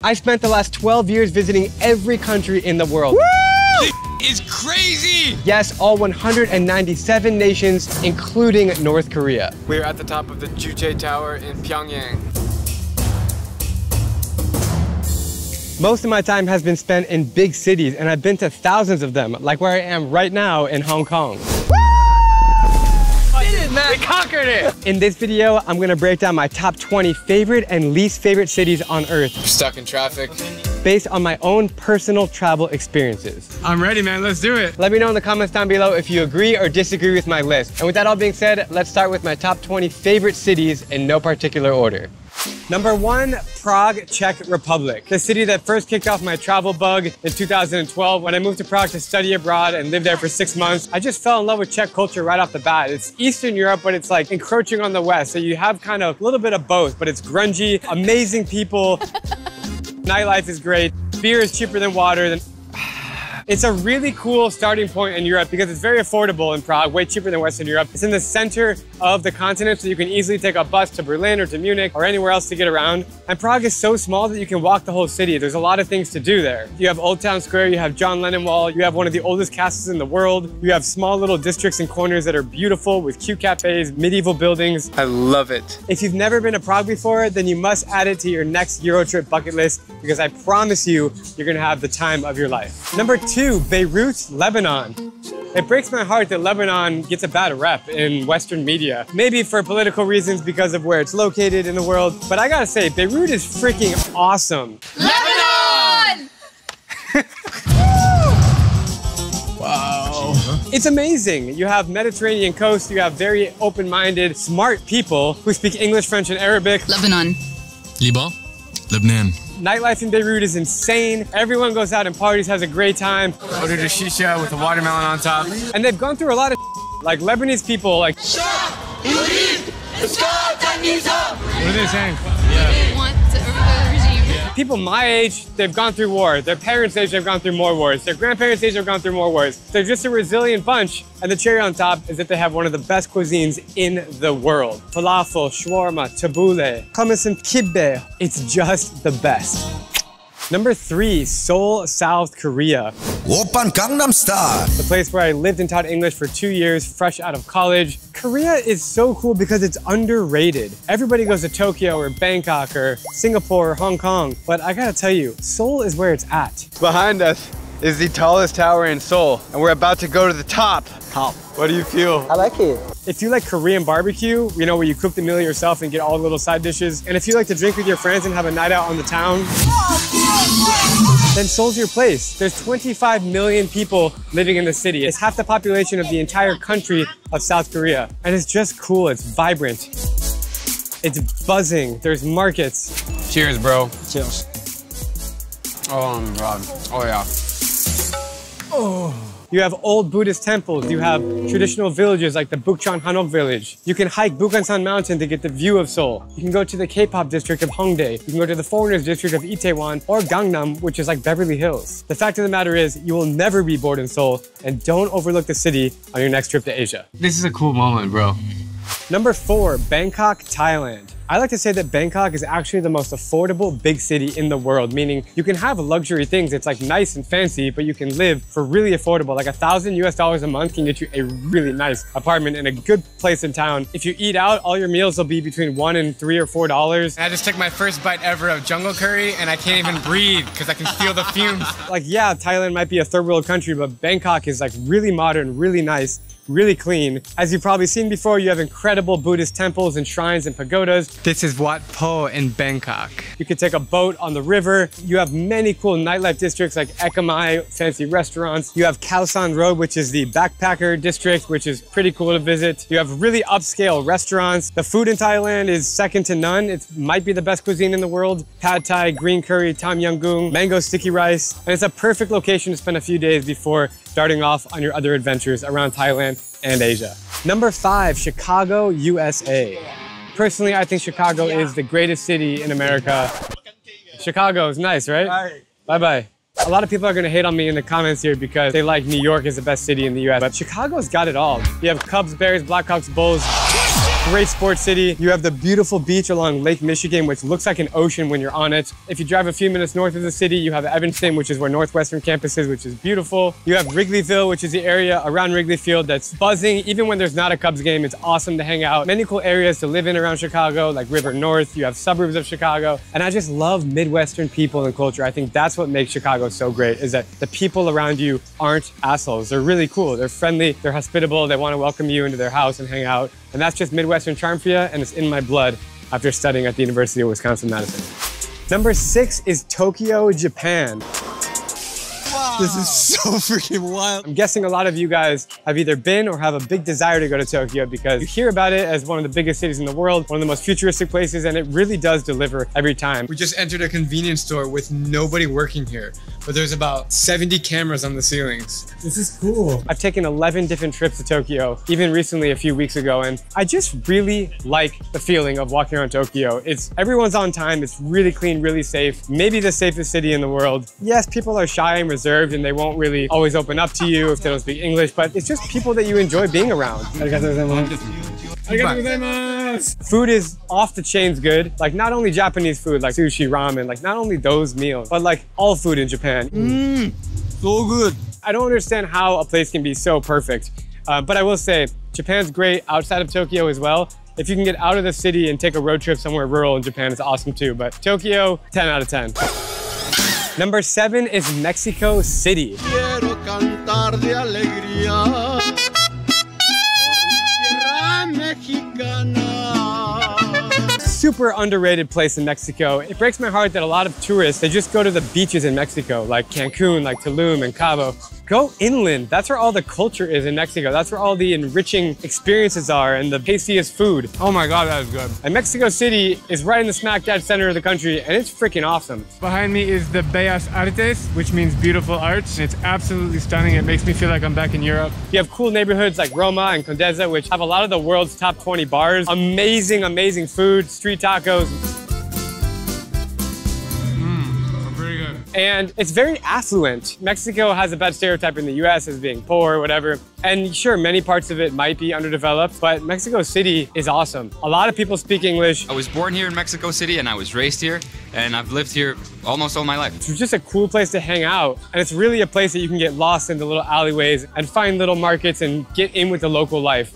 I spent the last 12 years visiting every country in the world. Woo! This is crazy! Yes, all 197 nations, including North Korea. We're at the top of the Juche Tower in Pyongyang. Most of my time has been spent in big cities, and I've been to thousands of them, like where I am right now in Hong Kong. We conquered it! In this video, I'm gonna break down my top 20 favorite and least favorite cities on Earth. Stuck in traffic. Based on my own personal travel experiences. I'm ready, man. Let's do it. Let me know in the comments down below if you agree or disagree with my list. And with that all being said, let's start with my top 20 favorite cities in no particular order. Number 1, Prague, Czech Republic. The city that first kicked off my travel bug in 2012 when I moved to Prague to study abroad and lived there for 6 months. I just fell in love with Czech culture right off the bat. It's Eastern Europe, but it's like encroaching on the West. So you have kind of a little bit of both, but it's grungy, amazing people. Nightlife is great. Beer is cheaper than water. It's a really cool starting point in Europe because it's very affordable in Prague, way cheaper than Western Europe. It's in the center of the continent, so you can easily take a bus to Berlin or to Munich or anywhere else to get around. And Prague is so small that you can walk the whole city. There's a lot of things to do there. You have Old Town Square, you have John Lennon Wall, you have one of the oldest castles in the world. You have small little districts and corners that are beautiful with cute cafes, medieval buildings. I love it. If you've never been to Prague before, then you must add it to your next Euro trip bucket list because I promise you, you're gonna have the time of your life. Number 2, Beirut, Lebanon. It breaks my heart that Lebanon gets a bad rep in Western media. Maybe for political reasons because of where it's located in the world, but I gotta say, Beirut is freaking awesome. Lebanon! Wow. It's amazing. You have Mediterranean coast, you have very open-minded, smart people who speak English, French, and Arabic. Lebanon. Liban, Lebanon. Nightlife in Beirut is insane. Everyone goes out and parties, has a great time. Ordered a shisha with a watermelon on top. And they've gone through a lot of like Lebanese people, like What are they saying? They want to overthrow the regime. people my age, they've gone through war. Their parents' age, they've gone through more wars. Their grandparents' age, they've gone through more wars. They're just a resilient bunch. And the cherry on top is that they have one of the best cuisines in the world. Falafel, shawarma, tabbouleh, hummus and kibbeh. It's just the best. Number 3, Seoul, South Korea. Oppan Gangnam Style. The place where I lived and taught English for 2 years, fresh out of college. Korea is so cool because it's underrated. Everybody goes to Tokyo or Bangkok or Singapore or Hong Kong, but I gotta tell you, Seoul is where it's at. Behind us is the tallest tower in Seoul, and we're about to go to the top. What do you feel? I like it. If you like Korean barbecue, you know, where you cook the meal yourself and get all the little side dishes, and if you like to drink with your friends and have a night out on the town, then Seoul's your place. There's 25 million people living in the city. It's half the population of the entire country of South Korea. And it's just cool, it's vibrant. It's buzzing, there's markets. Cheers, bro. Cheers. Oh my God, oh yeah. Oh. You have old Buddhist temples. You have traditional villages like the Bukchon Hanok village. You can hike Bukhansan Mountain to get the view of Seoul. You can go to the K-pop district of Hongdae. You can go to the foreigners district of Itaewon or Gangnam, which is like Beverly Hills. The fact of the matter is, you will never be bored in Seoul, and don't overlook the city on your next trip to Asia. This is a cool moment, bro. Number 4, Bangkok, Thailand. I like to say that Bangkok is actually the most affordable big city in the world, meaning you can have luxury things. It's like nice and fancy, but you can live for really affordable. Like $1,000 US a month can get you a really nice apartment in a good place in town. If you eat out, all your meals will be between $1 and $3 or $4. I just took my first bite ever of jungle curry, and I can't even breathe because I can feel the fumes. Like, yeah, Thailand might be a third world country, but Bangkok is like really modern, really nice, really clean. As you've probably seen before, you have incredible Buddhist temples and shrines and pagodas. This is Wat Po in Bangkok. You can take a boat on the river. You have many cool nightlife districts like Ekamai, fancy restaurants. You have Khao San Road, which is the backpacker district, which is pretty cool to visit. You have really upscale restaurants. The food in Thailand is second to none. It might be the best cuisine in the world. Pad Thai, green curry, tom yum goong, mango sticky rice. And it's a perfect location to spend a few days before starting off on your other adventures around Thailand and Asia. Number 5, Chicago, USA. Personally, I think Chicago is the greatest city in America. Chicago is nice, right? Bye-bye. A lot of people are gonna hate on me in the comments here because they like New York is the best city in the US, but Chicago's got it all. You have Cubs, Bears, Blackhawks, Bulls. Great sports city. You have the beautiful beach along Lake Michigan, which looks like an ocean when you're on it. If you drive a few minutes north of the city, you have Evanston, which is where Northwestern campus is, which is beautiful. You have Wrigleyville, which is the area around Wrigley Field that's buzzing. Even when there's not a Cubs game, it's awesome to hang out. Many cool areas to live in around Chicago, like River North. You have suburbs of Chicago. And I just love Midwestern people and culture. I think that's what makes Chicago so great, is that the people around you aren't assholes. They're really cool. They're friendly. They're hospitable. They want to welcome you into their house and hang out. And that's just Midwestern charm for you, and it's in my blood after studying at the University of Wisconsin-Madison. Number 6 is Tokyo, Japan. Wow. This is so freaking wild. I'm guessing a lot of you guys have either been or have a big desire to go to Tokyo because you hear about it as one of the biggest cities in the world, one of the most futuristic places, and it really does deliver every time. We just entered a convenience store with nobody working here, but there's about 70 cameras on the ceilings. This is cool. I've taken 11 different trips to Tokyo, even recently a few weeks ago, and I just really like the feeling of walking around Tokyo. Everyone's on time, it's really clean, really safe, maybe the safest city in the world. Yes, people are shy and reserved and they won't really always open up to you if they don't speak English, but it's just people that you enjoy being around. Food is off the chains good. Like not only Japanese food, like sushi, ramen, like not only those meals, but like all food in Japan. So good. I don't understand how a place can be so perfect, but I will say Japan's great outside of Tokyo as well. If you can get out of the city and take a road trip somewhere rural in Japan, it's awesome too. But Tokyo, 10 out of 10. Number 7 is Mexico City. Super underrated place in Mexico. It breaks my heart that a lot of tourists, they just go to the beaches in Mexico, like Cancun, like Tulum and Cabo. Go inland. That's where all the culture is in Mexico. That's where all the enriching experiences are and the tastiest food. Oh my God, that is good. And Mexico City is right in the smack dab center of the country, and it's freaking awesome. Behind me is the Bellas Artes, which means beautiful arts. It's absolutely stunning. It makes me feel like I'm back in Europe. You have cool neighborhoods like Roma and Condesa, which have a lot of the world's top 20 bars. Amazing, amazing food, street tacos. And it's very affluent. Mexico has a bad stereotype in the US as being poor or whatever. And sure, many parts of it might be underdeveloped, but Mexico City is awesome. A lot of people speak English. I was born here in Mexico City and I was raised here, and I've lived here almost all my life. It's just a cool place to hang out. And it's really a place that you can get lost in the little alleyways and find little markets and get in with the local life.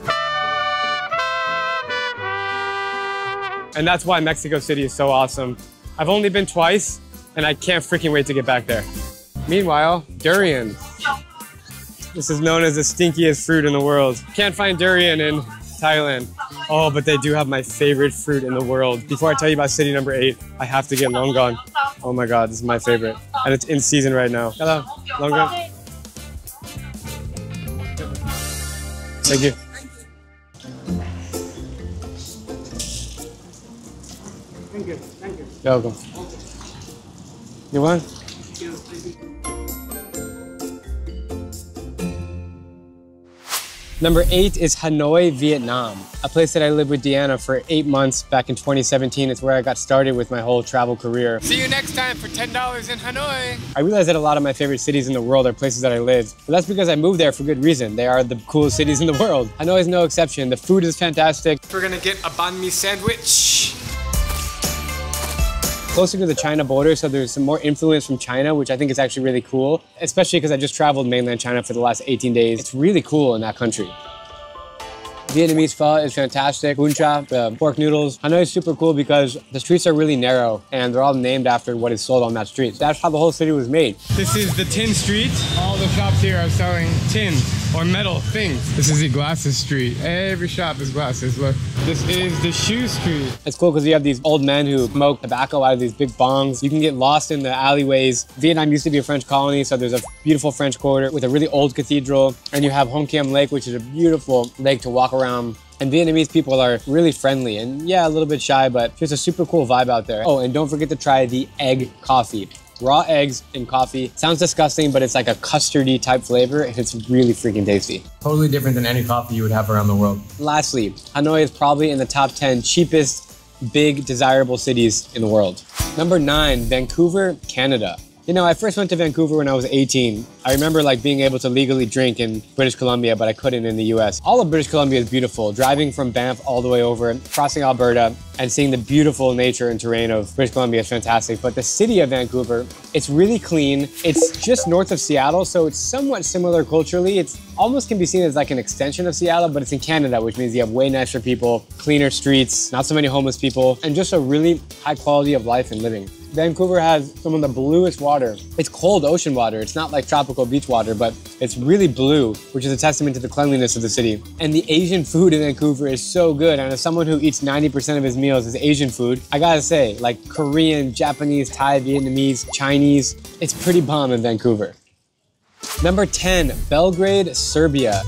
And that's why Mexico City is so awesome. I've only been twice, and I can't freaking wait to get back there. Meanwhile, durian. This is known as the stinkiest fruit in the world. Can't find durian in Thailand. Oh, but they do have my favorite fruit in the world. Before I tell you about city number 8, I have to get longan. Oh my God, this is my favorite. And it's in season right now. Hello, longan. Thank you. Thank you. Thank you. You're welcome. You want? Number 8 is Hanoi, Vietnam, a place that I lived with Deanna for 8 months back in 2017. It's where I got started with my whole travel career. See you next time for $10 in Hanoi. I realized that a lot of my favorite cities in the world are places that I live, but that's because I moved there for good reason. They are the coolest cities in the world. Hanoi is no exception. The food is fantastic. We're gonna get a banh mi sandwich. Closer to the China border, so there's some more influence from China, which I think is actually really cool, especially because I just traveled mainland China for the last 18 days. It's really cool in that country. Vietnamese pho is fantastic. Bún chả, the pork noodles. Hanoi is super cool because the streets are really narrow and they're all named after what is sold on that street. That's how the whole city was made. This is the tin street. All the shops here are selling tin or metal things. This is the glasses street. Every shop is glasses, look. This is the shoe street. It's cool because you have these old men who smoke tobacco out of these big bongs. You can get lost in the alleyways. Vietnam used to be a French colony, so there's a beautiful French quarter with a really old cathedral. And you have Hong Kiem Lake, which is a beautiful lake to walk around. And Vietnamese people are really friendly and yeah, a little bit shy, but just a super cool vibe out there. Oh, and don't forget to try the egg coffee. Raw eggs in coffee. Sounds disgusting, but it's like a custardy type flavor and it's really freaking tasty. Totally different than any coffee you would have around the world. Lastly, Hanoi is probably in the top 10 cheapest, big, desirable cities in the world. Number 9, Vancouver, Canada. You know, I first went to Vancouver when I was 18. I remember like being able to legally drink in British Columbia, but I couldn't in the US. All of British Columbia is beautiful. Driving from Banff all the way over, crossing Alberta, and seeing the beautiful nature and terrain of British Columbia is fantastic. But the city of Vancouver, it's really clean. It's just north of Seattle, so it's somewhat similar culturally. It's almost can be seen as like an extension of Seattle, but it's in Canada, which means you have way nicer people, cleaner streets, not so many homeless people, and just a really high quality of life and living. Vancouver has some of the bluest water. It's cold ocean water. It's not like tropical beach water, but it's really blue, which is a testament to the cleanliness of the city. And the Asian food in Vancouver is so good. And as someone who eats 90% of his meals is Asian food, I gotta say, like Korean, Japanese, Thai, Vietnamese, Chinese, it's pretty bomb in Vancouver. Number 10, Belgrade, Serbia.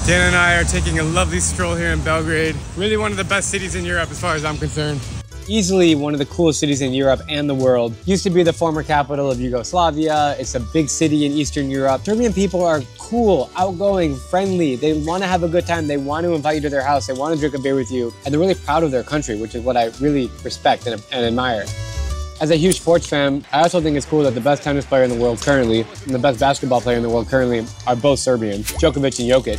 Dan and I are taking a lovely stroll here in Belgrade. Really one of the best cities in Europe as far as I'm concerned. Easily one of the coolest cities in Europe and the world. Used to be the former capital of Yugoslavia. It's a big city in Eastern Europe. Serbian people are cool, outgoing, friendly. They want to have a good time. They want to invite you to their house. They want to drink a beer with you. And they're really proud of their country, which is what I really respect and admire. As a huge sports fan, I also think it's cool that the best tennis player in the world currently and the best basketball player in the world currently are both Serbian, Djokovic and Jokic.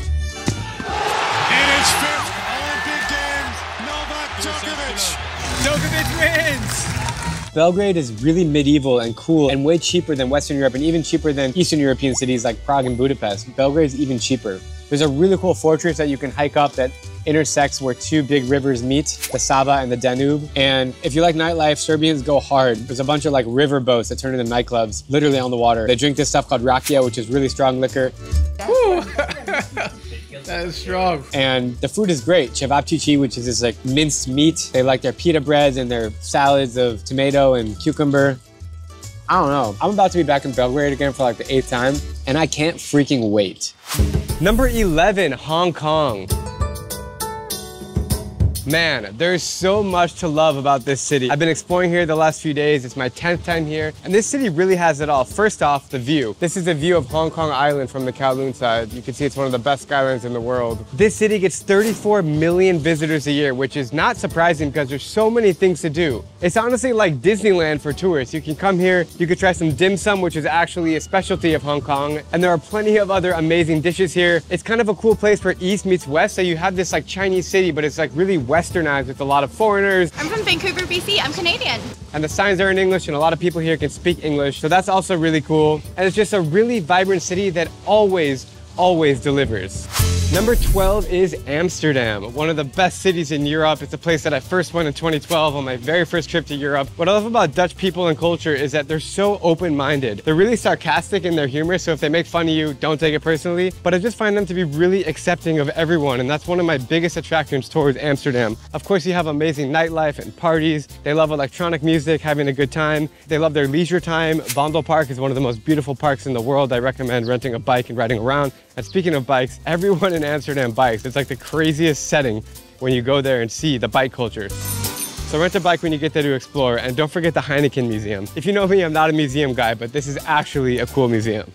Djokovic wins! Belgrade is really medieval and cool and way cheaper than Western Europe and even cheaper than Eastern European cities like Prague and Budapest. Belgrade is even cheaper. There's a really cool fortress that you can hike up that intersects where two big rivers meet, the Sava and the Danube. And if you like nightlife, Serbians go hard. There's a bunch of like river boats that turn into nightclubs, literally on the water. They drink this stuff called rakia, which is really strong liquor. That is strong. And the food is great. Cevapcici, which is this like minced meat. They like their pita breads and their salads of tomato and cucumber. I don't know. I'm about to be back in Belgrade again for like the 8th time, and I can't freaking wait. Number 11, Hong Kong. Man, there's so much to love about this city. I've been exploring here the last few days. It's my 10th time here, and this city really has it all. First off, the view. This is a view of Hong Kong Island from the Kowloon side. You can see it's one of the best skylines in the world. This city gets 34 million visitors a year, which is not surprising because there's so many things to do. It's honestly like Disneyland for tourists. You can come here, you could try some dim sum, which is actually a specialty of Hong Kong, and there are plenty of other amazing dishes here. It's kind of a cool place for East meets West, so you have this like Chinese city, but it's like really westernized with a lot of foreigners. I'm from Vancouver, BC. I'm Canadian. And the signs are in English, and a lot of people here can speak English, so that's also really cool. And it's just a really vibrant city that always delivers. Number 12 is Amsterdam, one of the best cities in Europe. It's a place that I first went in 2012 on my very first trip to Europe. What I love about Dutch people and culture is that they're so open-minded. They're really sarcastic in their humor, so if they make fun of you, don't take it personally. But I just find them to be really accepting of everyone, and that's one of my biggest attractions towards Amsterdam. Of course, you have amazing nightlife and parties. They love electronic music, having a good time. They love their leisure time. Vondelpark is one of the most beautiful parks in the world. I recommend renting a bike and riding around. And speaking of bikes, everyone in Amsterdam bikes. It's like the craziest setting when you go there and see the bike culture. So rent a bike when you get there to explore, and don't forget the Heineken Museum. If you know me, I'm not a museum guy, but this is actually a cool museum.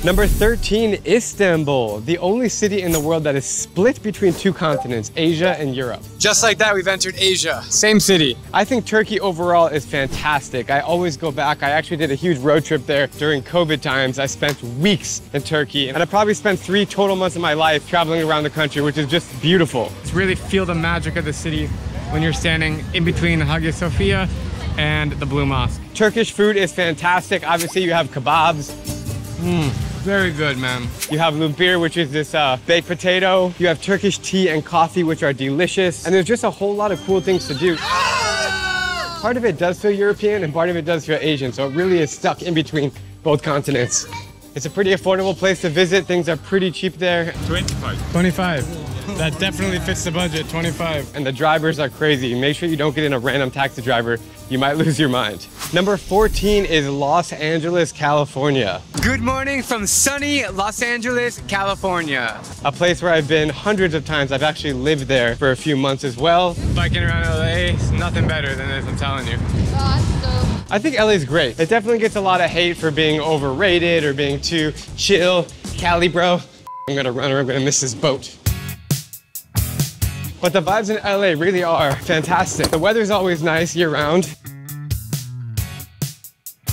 Number 13, Istanbul, the only city in the world that is split between two continents, Asia and Europe. Just like that, we've entered Asia. Same city. I think Turkey overall is fantastic. I always go back. I actually did a huge road trip there during COVID times. I spent weeks in Turkey, and I probably spent 3 total months of my life traveling around the country, which is just beautiful. To really feel the magic of the city when you're standing in between Hagia Sophia and the Blue Mosque. Turkish food is fantastic. Obviously, you have kebabs. Very good, man. You have lumpir, which is this baked potato. You have Turkish tea and coffee, which are delicious. And there's just a whole lot of cool things to do. Part of it does feel European and part of it does feel Asian, so it really is stuck in between both continents. It's a pretty affordable place to visit. Things are pretty cheap there. 25. That definitely fits the budget, 25. And the drivers are crazy. Make sure you don't get in a random taxi driver. You might lose your mind. Number 14 is Los Angeles, California. Good morning from sunny Los Angeles, California. A place where I've been hundreds of times. I've actually lived there for a few months as well. Biking around LA is nothing better than this, I'm telling you. I think LA is great. It definitely gets a lot of hate for being overrated or being too chill. Cali, bro. I'm gonna run or I'm gonna miss this boat. But the vibes in LA really are fantastic. The weather's always nice year round.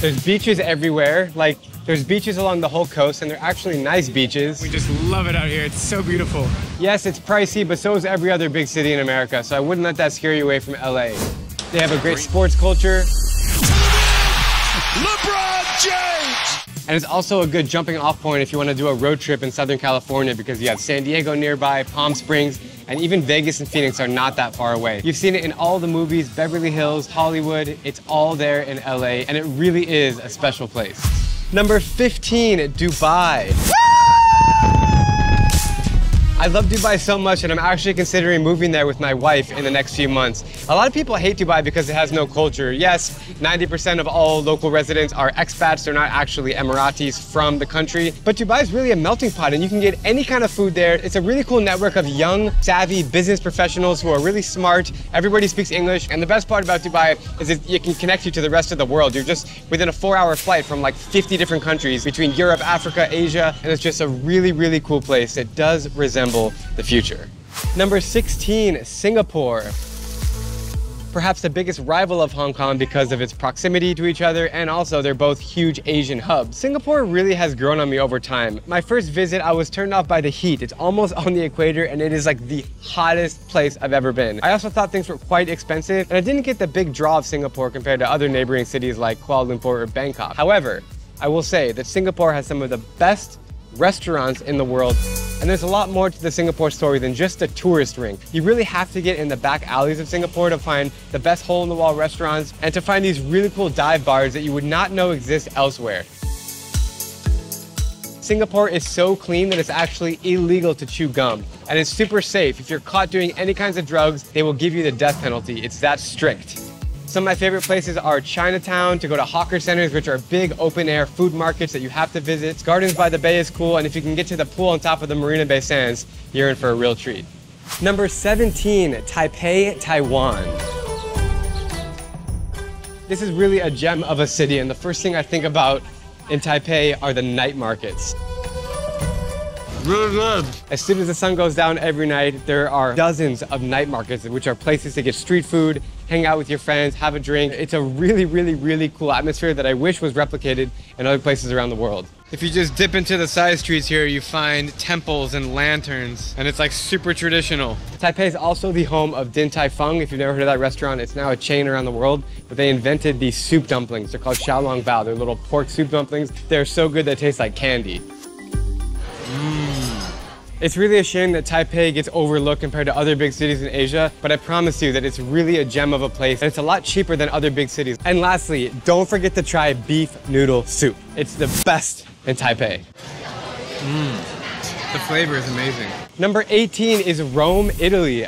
There's beaches everywhere. Like, there's beaches along the whole coast, and they're actually nice beaches. We just love it out here. It's so beautiful. Yes, it's pricey, but so is every other big city in America, so I wouldn't let that scare you away from LA. They have a great sports culture. LeBron James! And it's also a good jumping off point if you want to do a road trip in Southern California, because you have San Diego nearby, Palm Springs, and even Vegas and Phoenix are not that far away. You've seen it in all the movies, Beverly Hills, Hollywood, it's all there in LA, and it really is a special place. Number 15, Dubai. I love Dubai so much, and I'm actually considering moving there with my wife in the next few months. A lot of people hate Dubai because it has no culture. Yes, 90% of all local residents are expats. They're not actually Emiratis from the country. But Dubai is really a melting pot, and you can get any kind of food there. It's a really cool network of young, savvy business professionals who are really smart. Everybody speaks English. And the best part about Dubai is that it can connect you to the rest of the world. You're just within a 4-hour flight from like 50 different countries between Europe, Africa, Asia, and it's just a really, really cool place. It does resemble the future. Number 16, Singapore. Perhaps the biggest rival of Hong Kong because of its proximity to each other, and also they're both huge Asian hubs. Singapore really has grown on me over time. My first visit, I was turned off by the heat. It's almost on the equator, and it is like the hottest place I've ever been. I also thought things were quite expensive, and I didn't get the big draw of Singapore compared to other neighboring cities like Kuala Lumpur or Bangkok. However, I will say that Singapore has some of the best restaurants in the world, and there's a lot more to the Singapore story than just a tourist ring. You really have to get in the back alleys of Singapore to find the best hole-in-the-wall restaurants and to find these really cool dive bars that you would not know exist elsewhere. Singapore is so clean that it's actually illegal to chew gum, and it's super safe. If you're caught doing any kinds of drugs, they will give you the death penalty. It's that strict. Some of my favorite places are Chinatown, to go to hawker centers, which are big open-air food markets that you have to visit. Gardens by the Bay is cool, and if you can get to the pool on top of the Marina Bay Sands, you're in for a real treat. Number 17, Taipei, Taiwan. This is really a gem of a city, and the first thing I think about in Taipei are the night markets. Really good. As soon as the sun goes down every night, there are dozens of night markets, which are places to get street food, hang out with your friends, have a drink. It's a really, really, really cool atmosphere that I wish was replicated in other places around the world. If you just dip into the side streets here, you find temples and lanterns, and it's like super traditional. Taipei is also the home of Din Tai Fung. If you've never heard of that restaurant, it's now a chain around the world, but they invented these soup dumplings. They're called xiaolong bao. They're little pork soup dumplings. They're so good they taste like candy. It's really a shame that Taipei gets overlooked compared to other big cities in Asia, but I promise you that it's really a gem of a place, and it's a lot cheaper than other big cities. And lastly, don't forget to try beef noodle soup. It's the best in Taipei. The flavor is amazing. Number 18 is Rome, Italy.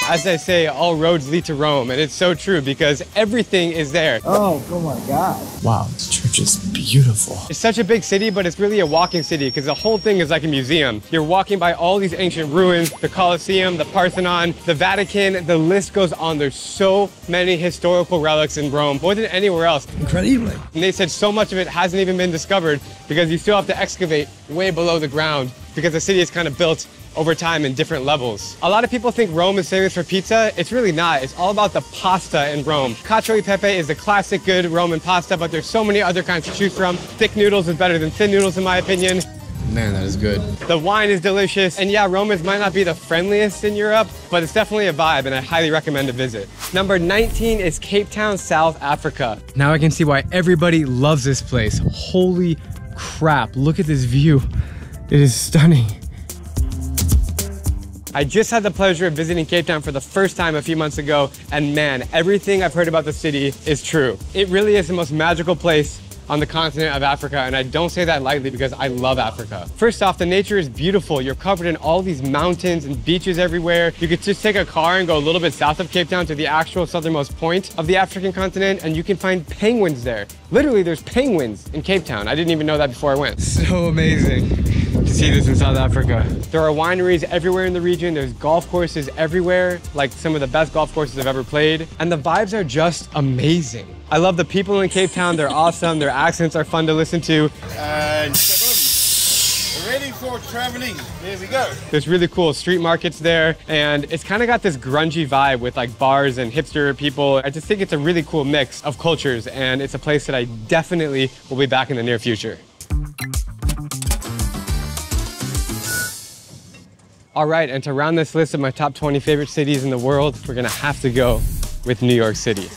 As I say, all roads lead to Rome, and it's so true because everything is there. Oh my God. Wow, this church is beautiful. It's such a big city, but it's really a walking city because the whole thing is like a museum. You're walking by all these ancient ruins, the Colosseum, the Parthenon, the Vatican, the list goes on. There's so many historical relics in Rome, more than anywhere else. Incredibly. And they said so much of it hasn't even been discovered because you still have to excavate way below the ground because the city is kind of built over time in different levels. A lot of people think Rome is famous for pizza. It's really not. It's all about the pasta in Rome. Cacio e pepe is the classic good Roman pasta, but there's so many other kinds to choose from. Thick noodles is better than thin noodles in my opinion. Man, that is good. The wine is delicious. And yeah, Romans might not be the friendliest in Europe, but it's definitely a vibe and I highly recommend a visit. Number 19 is Cape Town, South Africa. Now I can see why everybody loves this place. Holy crap, look at this view. It is stunning. I just had the pleasure of visiting Cape Town for the first time a few months ago, and man, everything I've heard about the city is true. It really is the most magical place on the continent of Africa, and I don't say that lightly because I love Africa. First off, the nature is beautiful. You're covered in all these mountains and beaches everywhere. You could just take a car and go a little bit south of Cape Town to the actual southernmost point of the African continent, and you can find penguins there. Literally, there's penguins in Cape Town. I didn't even know that before I went. So amazing to see this in South Africa. There are wineries everywhere in the region. There's golf courses everywhere, like some of the best golf courses I've ever played. And the vibes are just amazing. I love the people in Cape Town. They're awesome. Their accents are fun to listen to. Ready for traveling. Here we go. There's really cool street markets there, and it's kind of got this grungy vibe with like bars and hipster people. I just think it's a really cool mix of cultures, and it's a place that I definitely will be back in the near future. All right, and to round this list of my top 20 favorite cities in the world, we're gonna have to go with New York City.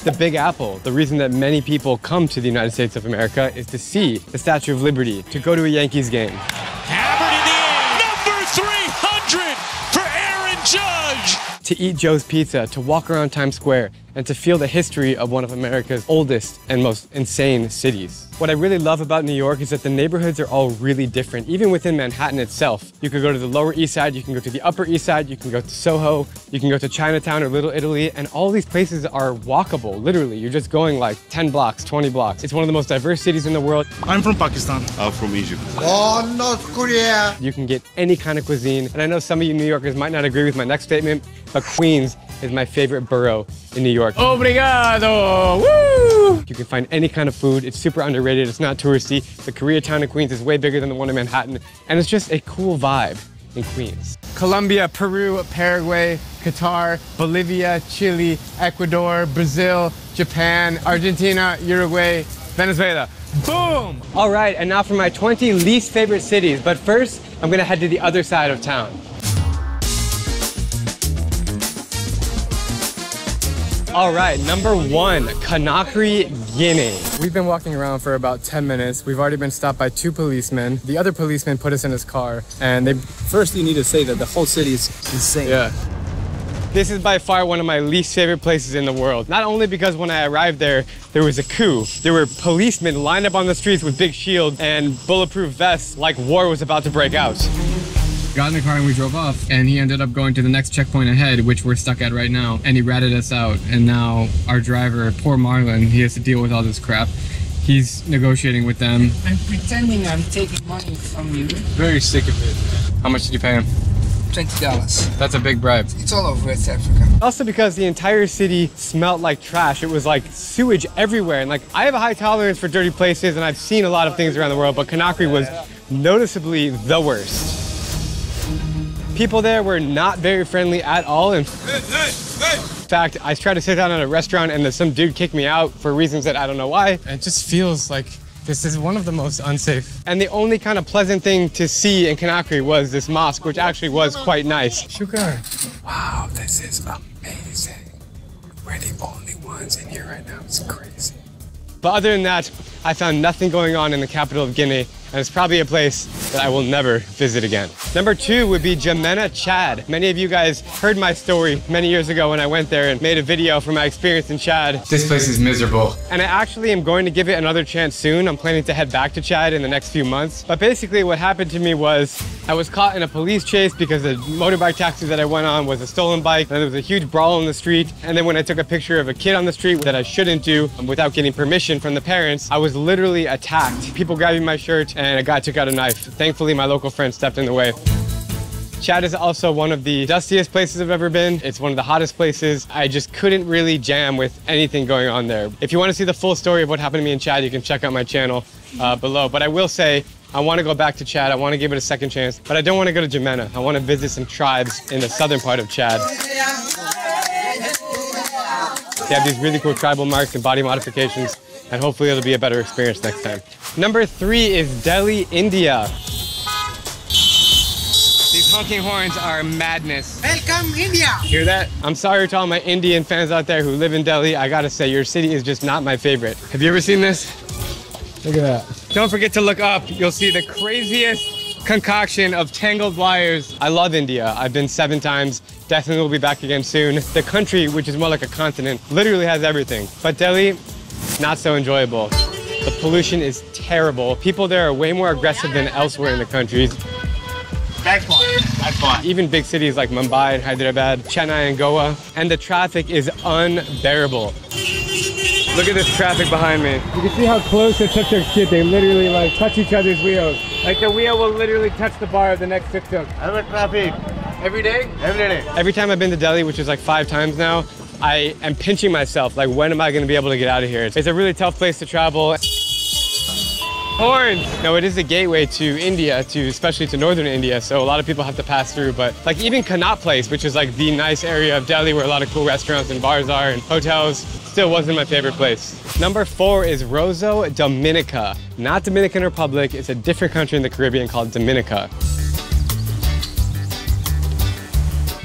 The Big Apple, the reason that many people come to the United States of America is to see the Statue of Liberty, to go to a Yankees game. Hammered in the air. Number 300 for Aaron Judge. To eat Joe's Pizza, to walk around Times Square, and to feel the history of one of America's oldest and most insane cities. What I really love about New York is that the neighborhoods are all really different, even within Manhattan itself. You could go to the Lower East Side, you can go to the Upper East Side, you can go to Soho, you can go to Chinatown or Little Italy, and all these places are walkable, literally. You're just going like 10 blocks, 20 blocks. It's one of the most diverse cities in the world. I'm from Pakistan. I'm from Egypt. Oh, North Korea. You can get any kind of cuisine, and I know some of you New Yorkers might not agree with my next statement, but Queens is my favorite borough in New York. Obrigado! Woo! You can find any kind of food. It's super underrated. It's not touristy. The Koreatown in Queens is way bigger than the one in Manhattan, and it's just a cool vibe in Queens. Colombia, Peru, Paraguay, Qatar, Bolivia, Chile, Ecuador, Brazil, Japan, Argentina, Uruguay, Venezuela. Boom! All right, and now for my 20 least favorite cities. But first, I'm gonna head to the other side of town. All right, number 1, Conakry, Guinea. We've been walking around for about 10 minutes. We've already been stopped by 2 policemen. The other policeman put us in his car, and they... First, you need to say that the whole city is insane. Yeah. This is by far one of my least favorite places in the world. Not only because when I arrived there was a coup. There were policemen lined up on the streets with big shields and bulletproof vests like war was about to break out. Got in the car and we drove off, and he ended up going to the next checkpoint ahead, which we're stuck at right now, and he ratted us out. And now our driver, poor Marlon, he has to deal with all this crap. He's negotiating with them. I'm pretending I'm taking money from you. Very sick of it. How much did you pay him? $20. That's a big bribe. It's all over West Africa. Also because the entire city smelled like trash. It was like sewage everywhere. And like, I have a high tolerance for dirty places, and I've seen a lot of things around the world, but Conakry was noticeably the worst. People there were not very friendly at all. In fact, I tried to sit down at a restaurant and some dude kicked me out for reasons that I don't know why. It just feels like this is one of the most unsafe. And the only kind of pleasant thing to see in Conakry was this mosque, which actually was quite nice. Shukar. Wow, this is amazing. We're the only ones in here right now. It's crazy. But other than that, I found nothing going on in the capital of Guinea, and it's probably a place that I will never visit again. Number 2 would be N'Djamena, Chad. Many of you guys heard my story many years ago when I went there and made a video from my experience in Chad. This place is miserable. And I actually am going to give it another chance soon. I'm planning to head back to Chad in the next few months. But basically what happened to me was I was caught in a police chase because the motorbike taxi that I went on was a stolen bike, and there was a huge brawl in the street. And then when I took a picture of a kid on the street that I shouldn't do without getting permission from the parents, I was literally attacked. People grabbing my shirt, and a guy took out a knife. Thankfully, my local friend stepped in the way. Chad is also one of the dustiest places I've ever been. It's one of the hottest places. I just couldn't really jam with anything going on there. If you want to see the full story of what happened to me in Chad, you can check out my channel below. But I will say, I want to go back to Chad. I want to give it a second chance, but I don't want to go to N'Djamena. I want to visit some tribes in the southern part of Chad. They have these really cool tribal marks and body modifications, and hopefully it'll be a better experience next time. Number 3 is Delhi, India. These honking horns are madness. Welcome, India! Hear that? I'm sorry to all my Indian fans out there who live in Delhi. I gotta say, your city is just not my favorite. Have you ever seen this? Look at that. Don't forget to look up. You'll see the craziest concoction of tangled wires. I love India. I've been 7 times. Definitely will be back again soon. The country, which is more like a continent, literally has everything. But Delhi, not so enjoyable. The pollution is terrible. People there are way more aggressive than elsewhere in the country. Even big cities like Mumbai and Hyderabad, Chennai and Goa. And the traffic is unbearable. Look at this traffic behind me. You can see how close the tuk-tuks get. They literally like touch each other's wheels. Like the wheel will literally touch the bar of the next tuk-tuk. Traffic. Every day? Every day. Every time I've been to Delhi, which is like 5 times now, I am pinching myself, like when am I gonna be able to get out of here? It's a really tough place to travel. Horns! No, it is a gateway to India, especially to northern India, so a lot of people have to pass through. But like even Connaught Place, which is like the nice area of Delhi where a lot of cool restaurants and bars are and hotels, still wasn't my favorite place. Number 4 is Rosso, Dominica. Not Dominican Republic, it's a different country in the Caribbean called Dominica.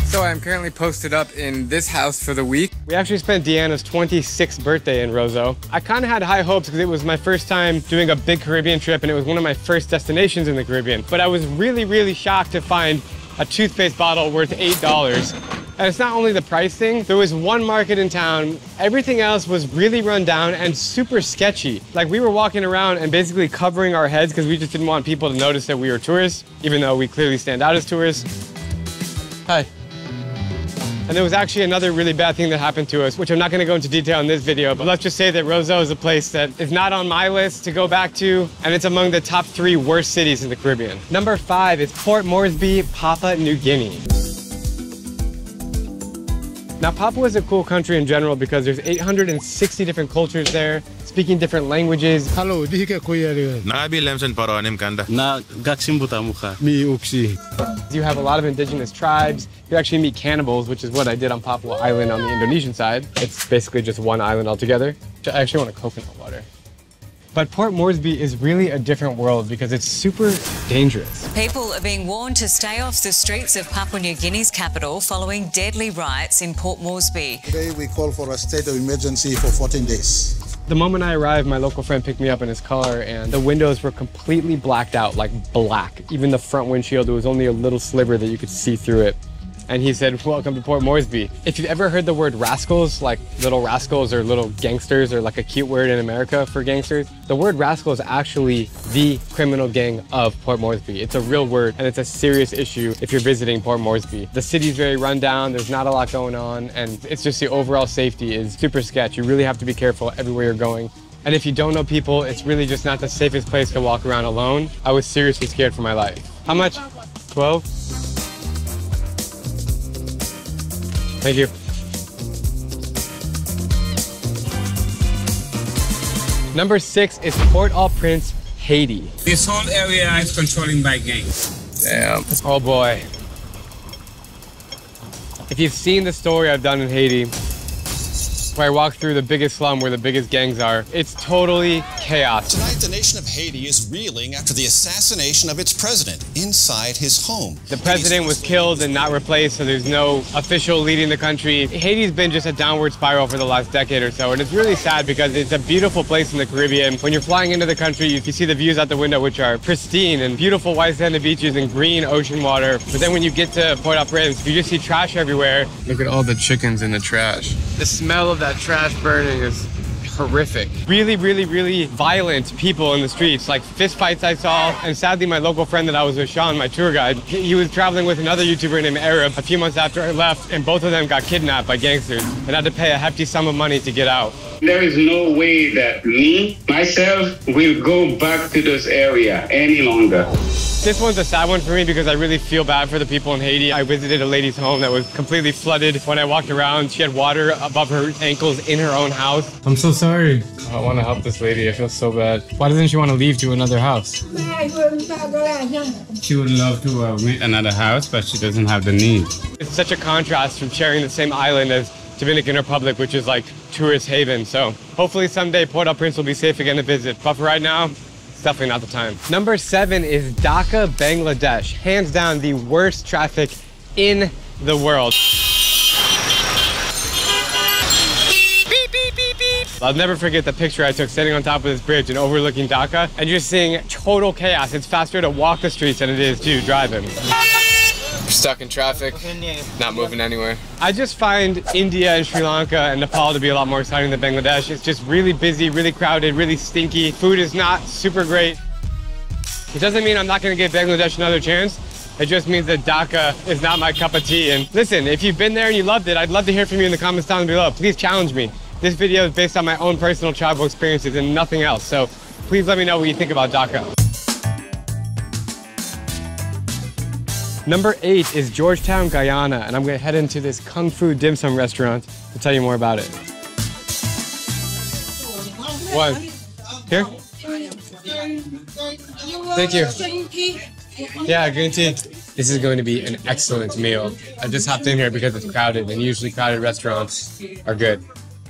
So I'm currently posted up in this house for the week. We actually spent Deanna's 26th birthday in Rosso. I kind of had high hopes because it was my first time doing a big Caribbean trip and it was one of my first destinations in the Caribbean. But I was really, really shocked to find a toothpaste bottle worth $8. And it's not only the price thing, there was one market in town, everything else was really run down and super sketchy. Like we were walking around and basically covering our heads because we just didn't want people to notice that we were tourists, even though we clearly stand out as tourists. Hi. And there was actually another really bad thing that happened to us, which I'm not going to go into detail in this video, but let's just say that Rosso is a place that is not on my list to go back to, and it's among the top 3 worst cities in the Caribbean. Number 5 is Port Moresby, Papua New Guinea. Now, Papua is a cool country in general because there's 860 different cultures there, speaking different languages. Hello, You have a lot of indigenous tribes. You actually meet cannibals, which is what I did on Papua Island on the Indonesian side. It's basically just one island altogether. I actually want a coconut water. But Port Moresby is really a different world because it's super dangerous. People are being warned to stay off the streets of Papua New Guinea's capital following deadly riots in Port Moresby. Today we call for a state of emergency for 14 days. The moment I arrived, my local friend picked me up in his car and the windows were completely blacked out, like black. Even the front windshield, there was only a little sliver that you could see through it. And he said, welcome to Port Moresby. If you've ever heard the word rascals, like little rascals or little gangsters, or like a cute word in America for gangsters, the word rascal is actually the criminal gang of Port Moresby. It's a real word and it's a serious issue if you're visiting Port Moresby. The city's very run down, there's not a lot going on, and it's just the overall safety is super sketch. You really have to be careful everywhere you're going. And if you don't know people, it's really just not the safest place to walk around alone. I was seriously scared for my life. How much? 12? Thank you. Number 6 is Port-au-Prince, Haiti. This whole area is controlled by gangs. Damn. Oh boy. If you've seen the story I've done in Haiti, where I walk through the biggest slum where the biggest gangs are, it's totally chaos. Tonight, the nation of Haiti is reeling after the assassination of its president inside his home. The president was killed and not replaced, so there's no official leading the country. Haiti's been just a downward spiral for the last decade or so, and it's really sad because it's a beautiful place in the Caribbean. When you're flying into the country, you see the views out the window, which are pristine and beautiful white sanded beaches and green ocean water. But then when you get to Port-au-Prince, you just see trash everywhere. Look at all the chickens in the trash. The smell of that trash burning is horrific. Really, really, really violent people in the streets, like fist fights I saw. And sadly, my local friend that I was with, Sean, my tour guide, he was traveling with another YouTuber named Arab a few months after I left, and both of them got kidnapped by gangsters and had to pay a hefty sum of money to get out. There is no way that myself, will go back to this area any longer. This one's a sad one for me because I really feel bad for the people in Haiti. I visited a lady's home that was completely flooded. When I walked around, she had water above her ankles in her own house. I'm so sorry. I want to help this lady. I feel so bad. Why doesn't she want to leave to another house? She would love to rent another house, but she doesn't have the need. It's such a contrast from sharing the same island as Dominican Republic, which is like tourist haven. So hopefully someday Port-au-Prince will be safe again to visit. But for right now, it's definitely not the time. Number 7 is Dhaka, Bangladesh. Hands down the worst traffic in the world. Beep, beep, beep, beep. I'll never forget the picture I took standing on top of this bridge and overlooking Dhaka, and you're seeing total chaos. It's faster to walk the streets than it is to drive them. Stuck in traffic, not moving anywhere. I just find India and Sri Lanka and Nepal to be a lot more exciting than Bangladesh. It's just really busy, really crowded, really stinky. Food is not super great. It doesn't mean I'm not going to give Bangladesh another chance. It just means that Dhaka is not my cup of tea. And listen, if you've been there and you loved it, I'd love to hear from you in the comments down below. Please challenge me. This video is based on my own personal travel experiences and nothing else. So please let me know what you think about Dhaka. Number 8 is Georgetown, Guyana, and I'm gonna head into this Kung Fu dim sum restaurant to tell you more about it. What? Here? Thank you. Yeah, green tea. This is going to be an excellent meal. I just hopped in here because it's crowded, and usually crowded restaurants are good.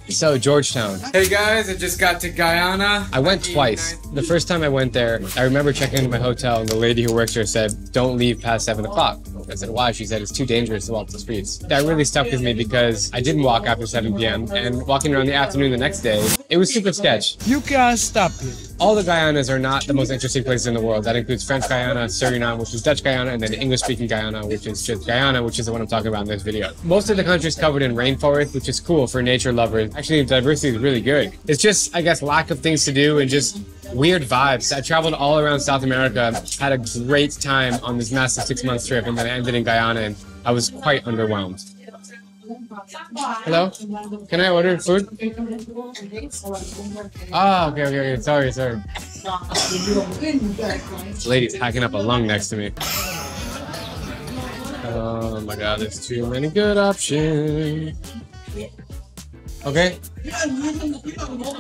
So, Georgetown. Hey guys, I just got to Guyana. I went twice. The first time I went there, I remember checking into my hotel and the lady who works there said, don't leave past 7 o'clock. I said, why? She said, it's too dangerous to walk the streets. That really stuck with me because I didn't walk after 7 p.m. and walking around the afternoon the next day, it was super sketch. You can't stop it. All the Guyanas are not the most interesting places in the world. That includes French Guyana, Suriname, which is Dutch Guyana, and then English-speaking Guyana, which is just Guyana, which is the one I'm talking about in this video. Most of the country is covered in rainforest, which is cool for nature lovers. Actually, the diversity is really good. It's just, I guess, lack of things to do and just weird vibes. I traveled all around South America, had a great time on this massive 6-month trip, and then I ended in Guyana, and I was quite underwhelmed. Hello? Can I order food? Oh, okay. Sorry. This lady's hacking up a lung next to me. Oh my god, there's too many good options. Okay.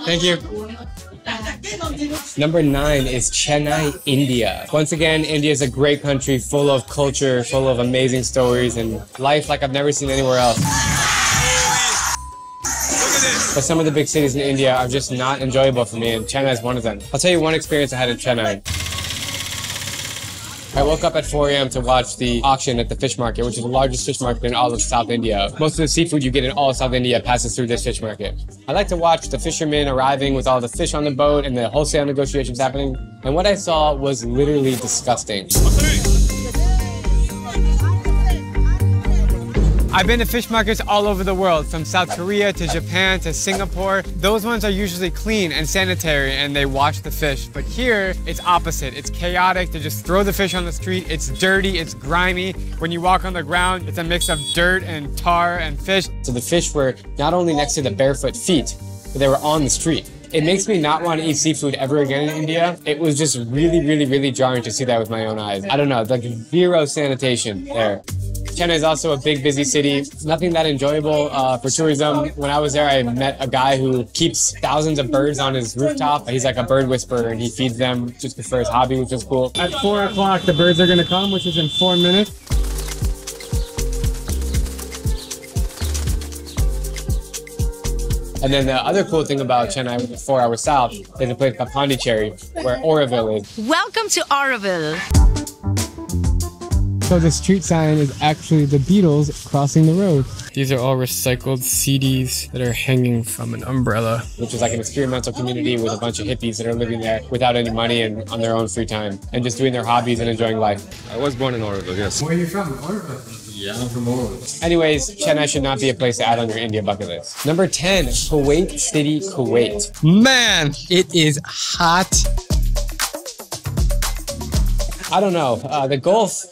Thank you. Number 9 is Chennai, India. Once again, India is a great country full of culture, full of amazing stories, and life like I've never seen anywhere else. But some of the big cities in India are just not enjoyable for me, and Chennai is one of them. I'll tell you one experience I had in Chennai. I woke up at 4 a.m. to watch the auction at the fish market, which is the largest fish market in all of South India. Most of the seafood you get in all of South India passes through this fish market. I like to watch the fishermen arriving with all the fish on the boat and the wholesale negotiations happening. And what I saw was literally disgusting. I've been to fish markets all over the world, from South Korea to Japan to Singapore. Those ones are usually clean and sanitary and they wash the fish. But here, it's opposite. It's chaotic. They just throw the fish on the street. It's dirty, it's grimy. When you walk on the ground, it's a mix of dirt and tar and fish. So the fish were not only next to the barefoot feet, but they were on the street. It makes me not want to eat seafood ever again in India. It was just really jarring to see that with my own eyes. I don't know, like zero sanitation there. Chennai is also a big, busy city. Nothing that enjoyable for tourism. When I was there, I met a guy who keeps thousands of birds on his rooftop. He's like a bird whisperer, and he feeds them just for his hobby, which is cool. At 4 o'clock, the birds are going to come, which is in 4 minutes. And then the other cool thing about Chennai, 4 hours south, is a place called Pondicherry, where Oroville is. Welcome to Oroville. So the street sign is actually the Beatles crossing the road. These are all recycled CDs that are hanging from an umbrella. Which is like an experimental community with a bunch of hippies that are living there without any money and on their own free time and just doing their hobbies and enjoying life. I was born in Oroville, yes. Where are you from? Oroville? Yeah, I'm from Oroville. Anyways, Chennai should not be a place to add on your India bucket list. Number 10, Kuwait City, Kuwait. Man, it is hot. I don't know. The Gulf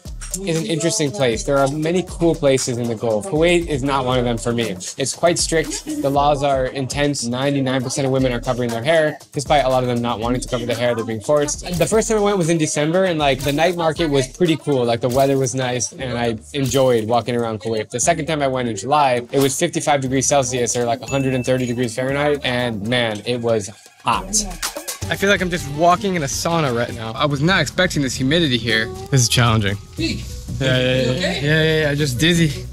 is an interesting place. There are many cool places in the Gulf. Kuwait is not one of them for me. It's quite strict. The laws are intense. 99% of women are covering their hair, despite a lot of them not wanting to cover their hair. They're being forced. The first time I went was in December, and like the night market was pretty cool. Like the weather was nice, and I enjoyed walking around Kuwait. The second time I went in July, it was 55 degrees Celsius or like 130 degrees Fahrenheit, and man, it was hot. I feel like I'm just walking in a sauna right now. I was not expecting this humidity here. This is challenging. Yeah, just dizzy.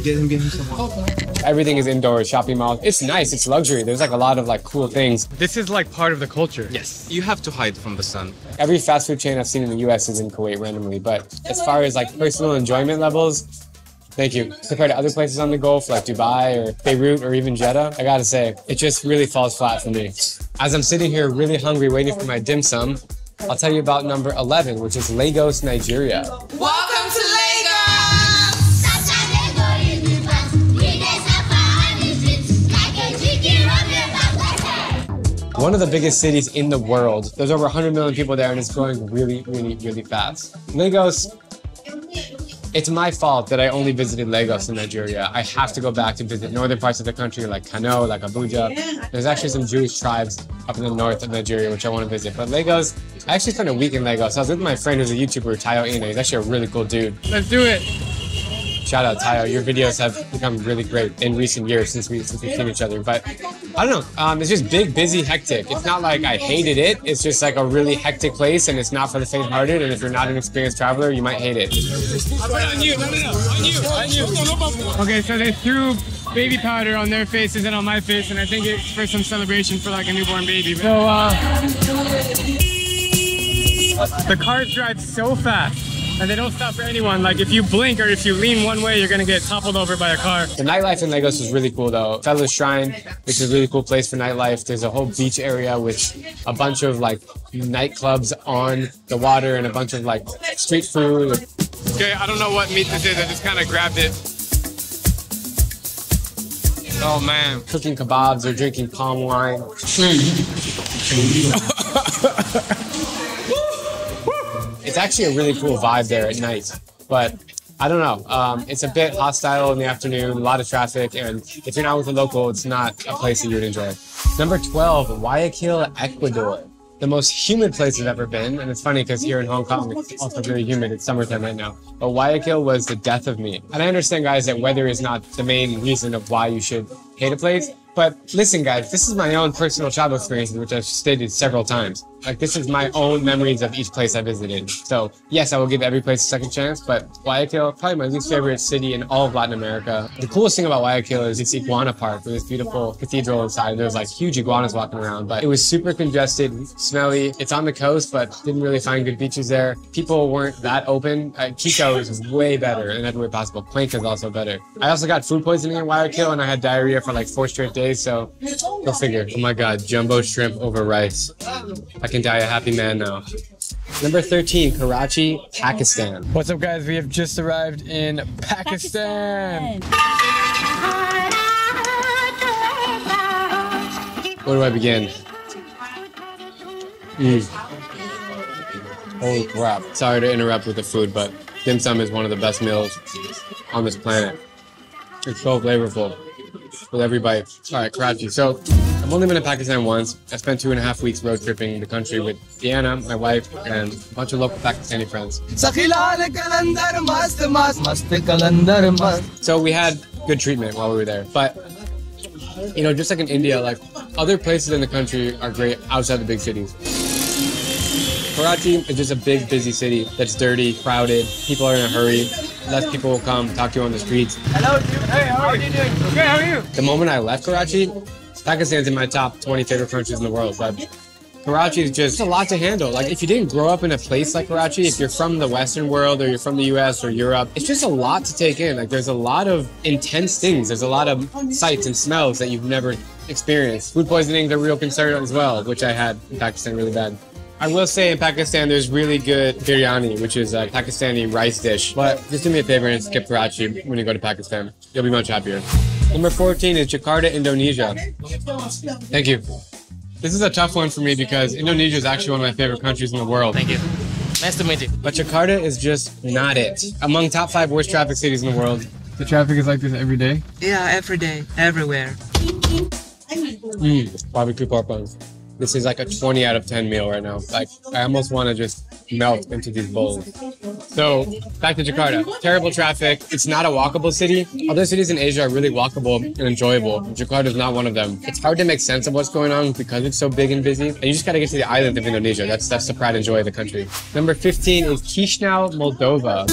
Get him some water. Everything is indoors, shopping malls. It's nice, it's luxury. There's like a lot of like cool things. This is like part of the culture. Yes, you have to hide from the sun. Every fast food chain I've seen in the US is in Kuwait randomly, but as far as like personal enjoyment levels, thank you. Compared to other places on the Gulf like Dubai or Beirut or even Jeddah, I gotta say, it just really falls flat for me. As I'm sitting here really hungry waiting for my dim sum, I'll tell you about number 11, which is Lagos, Nigeria. Welcome to Lagos! One of the biggest cities in the world. There's over 100 million people there and it's growing really fast. Lagos, it's my fault that I only visited Lagos in Nigeria. I have to go back to visit northern parts of the country like Kano, like Abuja. There's actually some Jewish tribes up in the north of Nigeria which I want to visit. But Lagos, I actually spent a week in Lagos. I was with my friend who's a YouTuber, Tayo Ina. He's actually a really cool dude. Let's do it. Shout out, Tayo. Your videos have become really great in recent years since we've seen each other. But I don't know. It's just big, busy, hectic. It's not like I hated it. It's just like a really hectic place, and it's not for the faint-hearted. And if you're not an experienced traveler, you might hate it. On you. Okay, so they threw baby powder on their faces and on my face, and I think it's for some celebration for like a newborn baby. So the cars drive so fast and they don't stop for anyone. Like if you blink or if you lean one way, you're gonna get toppled over by a car. The nightlife in Lagos is really cool though. Fella's Shrine, which is a really cool place for nightlife. There's a whole beach area with a bunch of like nightclubs on the water and a bunch of like street food. Okay, I don't know what meat this is. I just kind of grabbed it. Oh man, cooking kebabs or drinking palm wine. It's actually a really cool vibe there at night, but I don't know. It's a bit hostile in the afternoon, a lot of traffic, and if you're not with a local, it's not a place that you would enjoy. Number 12, Guayaquil, Ecuador. The most humid place I've ever been, and it's funny because here in Hong Kong, it's also really humid. It's summertime right now. But Guayaquil was the death of me. And I understand, guys, that weather is not the main reason of why you should hate a place. But listen, guys, this is my own personal travel experiences, which I've stated several times. Like, this is my own memories of each place I visited. So, yes, I will give every place a second chance, but Guayaquil, probably my least favorite city in all of Latin America. The coolest thing about Guayaquil is this iguana park with this beautiful cathedral inside. There's like huge iguanas walking around, but it was super congested, smelly. It's on the coast, but didn't really find good beaches there. People weren't that open. Quito is way better in every way possible. Cuenca is also better. I also got food poisoning in Guayaquil, and I had diarrhea for like 4 straight days, so go figure. Oh my God, jumbo shrimp over rice. I can die a happy man now. Number 13, Karachi, Pakistan. What's up, guys? We have just arrived in Pakistan. Where do I begin? Holy crap. Sorry to interrupt with the food, but dim sum is one of the best meals on this planet. It's so flavorful with every bite. All right, Karachi. So I've only been to Pakistan once. I spent 2.5 weeks road tripping the country with Diana, my wife, and a bunch of local Pakistani friends. So we had good treatment while we were there. But, you know, just like in India, like other places in the country are great outside the big cities. Karachi is just a big, busy city that's dirty, crowded. People are in a hurry. Less people will come talk to you on the streets. Hello, dude. Hey, how are you doing? Okay, how are you? The moment I left Karachi, Pakistan's in my top 20 favorite countries in the world, but Karachi is just a lot to handle. Like, if you didn't grow up in a place like Karachi, if you're from the Western world or you're from the US or Europe, it's just a lot to take in. Like, there's a lot of intense things. There's a lot of sights and smells that you've never experienced. Food poisoning is a real concern as well, which I had in Pakistan really bad. I will say in Pakistan, there's really good biryani, which is a Pakistani rice dish. But just do me a favor and skip Karachi when you go to Pakistan. You'll be much happier. Number 14 is Jakarta, Indonesia. Thank you. This is a tough one for me because Indonesia is actually one of my favorite countries in the world. Thank you. Nice to meet you. But Jakarta is just not it. Among top 5 worst traffic cities in the world. The traffic is like this every day? Yeah, every day, everywhere. Barbecue pork buns. This is like a 20 out of 10 meal right now. Like, I almost want to just melt into these bowls. So, back to Jakarta. Terrible traffic. It's not a walkable city. Other cities in Asia are really walkable and enjoyable. Jakarta is not one of them. It's hard to make sense of what's going on because it's so big and busy. And you just got to get to the island of Indonesia. That's the pride and joy of the country. Number 15 is Chisinau, Moldova.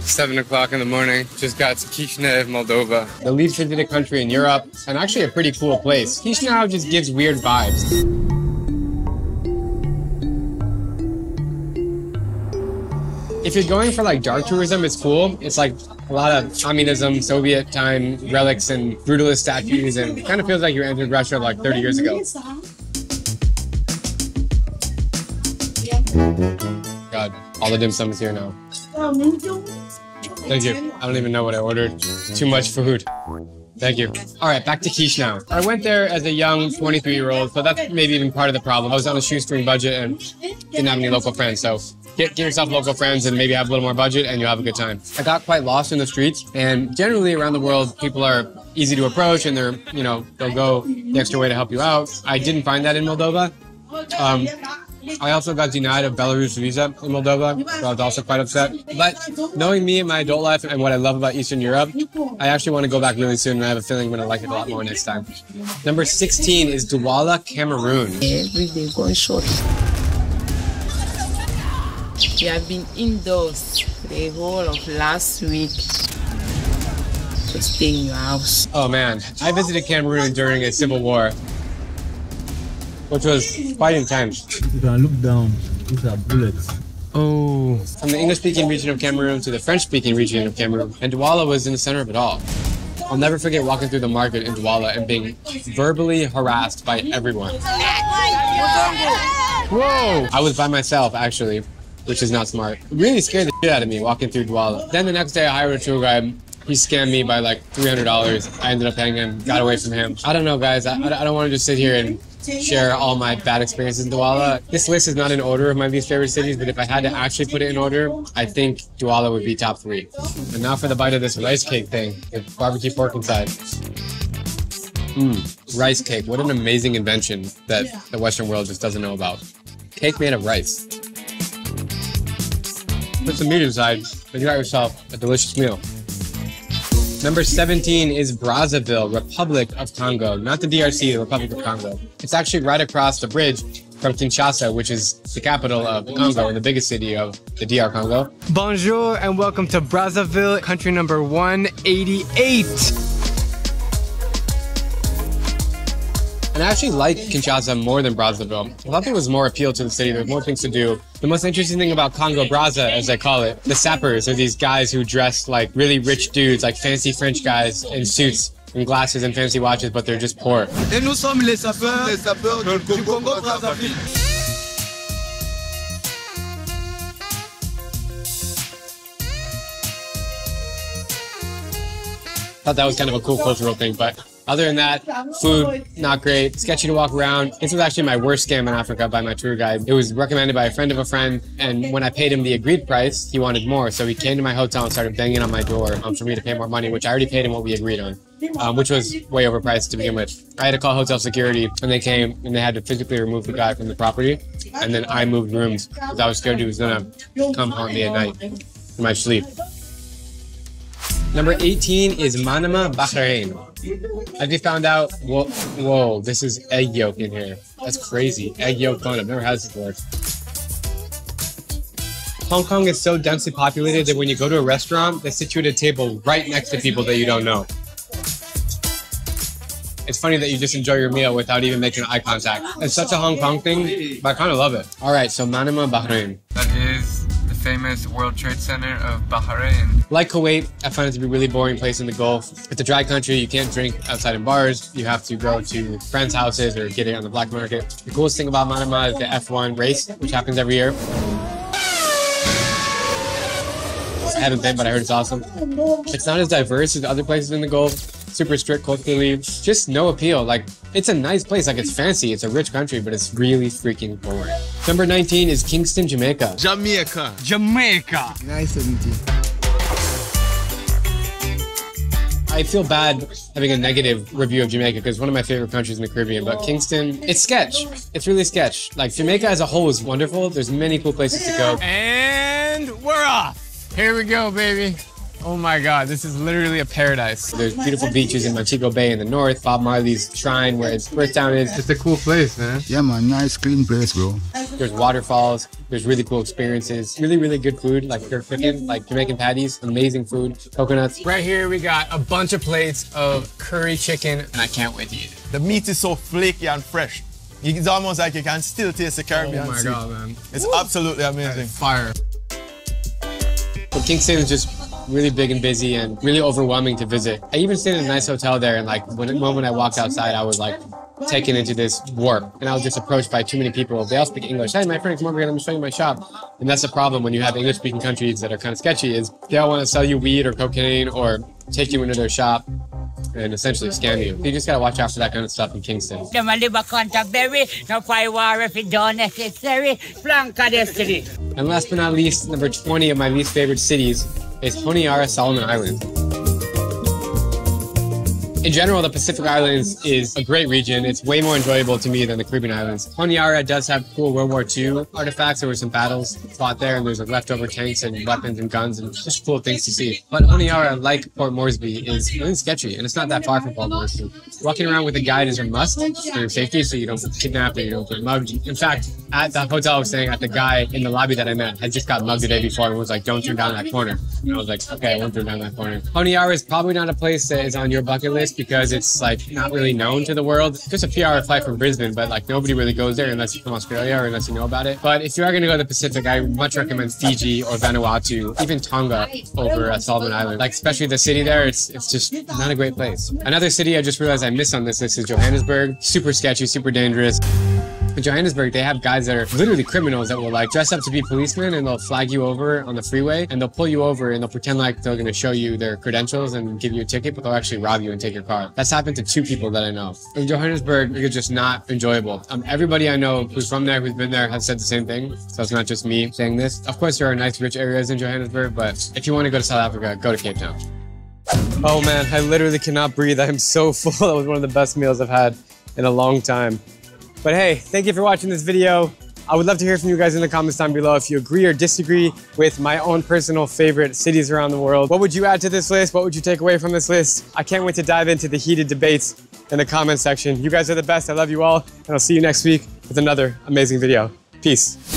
7 o'clock in the morning, just got to Chisinau, Moldova. The least visited country in Europe, and actually a pretty cool place. Chisinau just gives weird vibes. If you're going for like dark tourism, it's cool. It's like a lot of communism, Soviet time relics and brutalist statues, and it kind of feels like you entered Russia like 30 years ago. God, all the dim sum is here now. Thank you. I don't even know what I ordered. Too much food. Thank you. All right, back to Chisinau. I went there as a young 23-year-old, so that's maybe even part of the problem. I was on a shoestring budget and didn't have any local friends, so get yourself local friends and maybe have a little more budget and you'll have a good time. I got quite lost in the streets, and generally around the world, people are easy to approach and they're, you know, they'll go the extra way to help you out. I didn't find that in Moldova. I also got denied a Belarus visa in Moldova, so I was also quite upset. But knowing me and my adult life and what I love about Eastern Europe, I actually want to go back really soon, and I have a feeling I'm going to like it a lot more next time. Number 16 is Douala, Cameroon. Every day going short. We have been indoors the whole of last week. Just stay in your house. Oh man, I visited Cameroon during a civil war, which was quite intense. You can look down. These are bullets. Oh. From the English-speaking region of Cameroon to the French-speaking region of Cameroon, and Douala was in the center of it all. I'll never forget walking through the market in Douala and being verbally harassed by everyone. Whoa! I was by myself, actually, which is not smart. It really scared the shit out of me walking through Douala. Then the next day I hired a tour guide. He scammed me by like $300. I ended up paying him, got away from him. I don't know, guys. I don't want to just sit here and share all my bad experiences in Douala. This list is not in order of my least favorite cities, but if I had to actually put it in order, I think Douala would be top 3. And now for the bite of this rice cake thing with barbecue pork inside. Rice cake. What an amazing invention that the Western world just doesn't know about. Cake made of rice. Put some meat inside, and you got yourself a delicious meal. Number 17 is Brazaville, Republic of Congo. Not the DRC, the Republic of Congo. It's actually right across the bridge from Kinshasa, which is the capital of the Congo and the biggest city of the DR Congo. Bonjour and welcome to Brazaville, country number 188. And I actually like Kinshasa more than Brazzaville. I thought there was more appeal to the city. There were more things to do. The most interesting thing about Congo Brazza, as they call it, the sappers are these guys who dress like really rich dudes, like fancy French guys in suits and glasses and fancy watches, but they're just poor. Et nous sommes les sapeurs du Congo Brazzaville. Thought that was kind of a cool cultural thing, but other than that, food, not great, sketchy to walk around. This was actually my worst scam in Africa by my tour guide. It was recommended by a friend of a friend, and when I paid him the agreed price, he wanted more. So he came to my hotel and started banging on my door for me to pay more money, which I already paid him what we agreed on, which was way overpriced to begin with. I had to call hotel security, and they came, and they had to physically remove the guy from the property, and then I moved rooms, because I was scared he was gonna come haunt me at night in my sleep. Number 18 is Manama, Bahrain. I just found out, whoa, this is egg yolk in here. That's crazy. Egg yolk bun, I've never had this before. Hong Kong is so densely populated that when you go to a restaurant, they sit you at a table right next to people that you don't know. It's funny that you just enjoy your meal without even making eye contact. It's such a Hong Kong thing, but I kind of love it. All right, so Manama, Bahrain. That is the famous World Trade Center of Bahrain. Like Kuwait, I find it to be a really boring place in the Gulf. It's a dry country, you can't drink outside in bars. You have to go to friends' houses or get it on the black market. The coolest thing about Manama is the F1 race, which happens every year. I haven't been, but I heard it's awesome. It's not as diverse as other places in the Gulf. Super strict culturally, just no appeal. Like, it's a nice place, like it's fancy, it's a rich country, but it's really freaking boring. Number 19 is Kingston, Jamaica. Jamaica. Nice 17. I feel bad having a negative review of Jamaica because it's one of my favorite countries in the Caribbean, but Kingston, it's sketch. It's really sketch. Like, Jamaica as a whole is wonderful. There's many cool places to go. And we're off. Here we go, baby. Oh my God, this is literally a paradise. There's beautiful beaches in Montego Bay in the north, Bob Marley's shrine where his birthtown is. It's a cool place, man. Yeah, man, nice clean place, bro. There's waterfalls, there's really cool experiences, really, really good food, like jerk chicken, like Jamaican patties, amazing food, coconuts. Right here, we got a bunch of plates of curry chicken, and I can't wait to eat it. The meat is so flaky and fresh. It's almost like you can still taste the Caribbean Oh my sea. God, man. It's absolutely amazing. Fire. But Kingston is just really big and busy and really overwhelming to visit. I even stayed in a nice hotel there, and like the moment I walked outside, I was like taken into this warp, and I was just approached by too many people. They all speak English. Hey, my friend, come over here, let me show you my shop. And that's the problem when you have English-speaking countries that are kind of sketchy, is they all want to sell you weed or cocaine or take you into their shop and essentially scam you. You just gotta watch out for that kind of stuff in Kingston. And last but not least, number 20 of my least favorite cities is Honiara, Solomon Islands. In general, the Pacific Islands is a great region. It's way more enjoyable to me than the Caribbean Islands. Honiara does have cool World War II artifacts. There were some battles fought there, and there's like leftover tanks and weapons and guns and just cool things to see. But Honiara, like Port Moresby, is really sketchy, and it's not that far from Port Moresby. Walking around with a guide is a must for your safety, so you don't get kidnapped or you don't get mugged. In fact, at the hotel I was staying at, the guy in the lobby that I met had just got mugged the day before and was like, "Don't turn down that corner." And I was like, "Okay, I won't turn down that corner." Honiara is probably not a place that is on your bucket list because it's like not really known to the world. It's just a few hour flight from Brisbane, but like nobody really goes there unless you're from Australia or unless you know about it. But if you are going to go to the Pacific, I much recommend Fiji or Vanuatu, even Tonga over Solomon Island. Like especially the city there, it's just not a great place. Another city I just realized I missed on this list is Johannesburg. Super sketchy, super dangerous. In Johannesburg, they have guys that are literally criminals that will like dress up to be policemen and they'll flag you over on the freeway and they'll pull you over and they'll pretend like they're going to show you their credentials and give you a ticket, but they'll actually rob you and take your car. That's happened to 2 people that I know. In Johannesburg, it's just not enjoyable. Everybody I know who's from there, who's been there, has said the same thing. So it's not just me saying this. Of course, there are nice, rich areas in Johannesburg, but if you want to go to South Africa, go to Cape Town. Oh man, I literally cannot breathe. I am so full. That was one of the best meals I've had in a long time. But hey, thank you for watching this video. I would love to hear from you guys in the comments down below if you agree or disagree with my own personal favorite cities around the world. What would you add to this list? What would you take away from this list? I can't wait to dive into the heated debates in the comment section. You guys are the best. I love you all, and I'll see you next week with another amazing video. Peace.